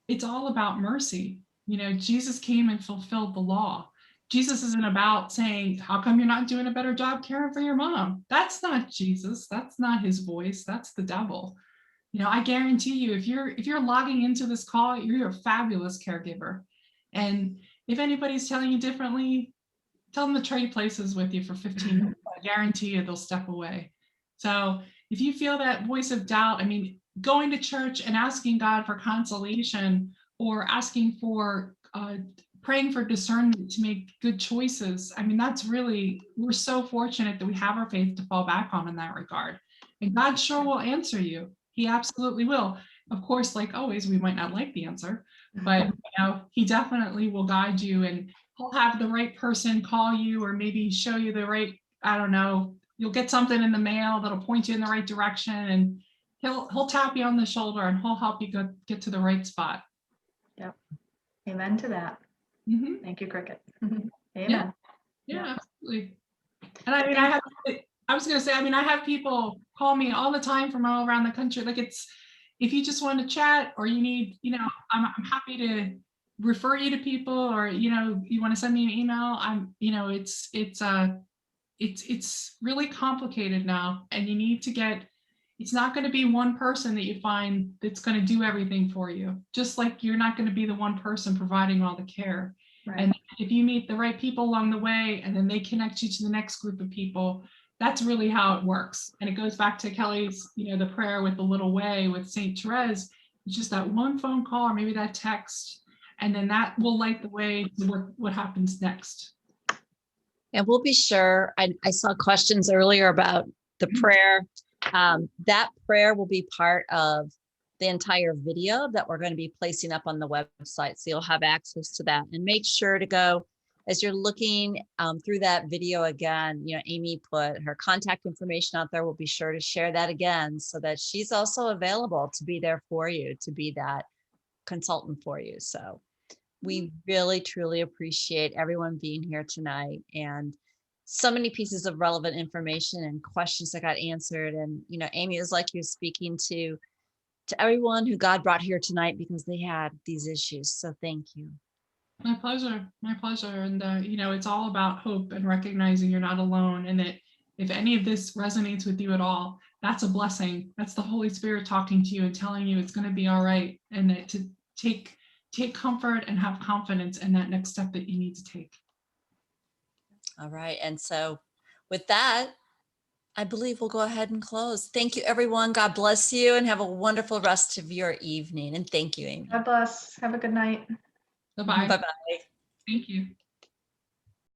it's all about mercy. Jesus came and fulfilled the law. Jesus isn't about saying, how come you're not doing a better job caring for your mom? That's not Jesus. That's not his voice. That's the devil. I guarantee you, if you're logging into this call, you're a fabulous caregiver. And if anybody's telling you differently, tell them to trade places with you for 15 minutes. I guarantee you they'll step away. So if you feel that voice of doubt, going to church and asking God for consolation, or asking for praying for discernment to make good choices, that's really, we're so fortunate that we have our faith to fall back on in that regard. And God sure will answer you. He absolutely will. Of course, like always, we might not like the answer, but he definitely will guide you, and he'll have the right person call you, or maybe show you the right, you'll get something in the mail that'll point you in the right direction, and he'll tap you on the shoulder and he'll help you get to the right spot. Yep. Amen to that. Mm-hmm. Thank you, Cricket. Amen. Yeah, absolutely. And I was going to say, I have people call me all the time from all around the country. Like, if you just want to chat, or you need, I'm happy to refer you to people, or, you want to send me an email. It's really complicated now, and you need to it's not going to be one person that you find that's going to do everything for you. Just like you're not going to be the one person providing all the care. Right. And if you meet the right people along the way, and then they connect you to the next group of people, that's really how it works. And it goes back to Kelly's, the prayer with the little way with Saint Therese. It's just that one phone call, or maybe that text, and then that will light the way to what happens next. And we'll be sure. I saw questions earlier about the prayer. That prayer will be part of the entire video that we're going to be placing up on the website. So you'll have access to that, and make sure to go as you're looking through that video again. Aimee put her contact information out there. We'll be sure to share that again, so that she's also available to be there for you, to be that consultant for you. So we really, truly appreciate everyone being here tonight, and so many pieces of relevant information and questions that got answered. And, Aimee, is like you're speaking to everyone who God brought here tonight because they had these issues. So thank you. My pleasure. My pleasure. And, it's all about hope and recognizing you're not alone, and that if any of this resonates with you at all, that's a blessing. That's the Holy Spirit talking to you and telling you it's going to be all right, and that to take comfort and have confidence in that next step that you need to take. All right. And so with that, I believe we'll go ahead and close. Thank you, everyone. God bless you, and have a wonderful rest of your evening. And thank you, Aimee. God bless. Have a good night. Bye-bye. Bye-bye. Thank you.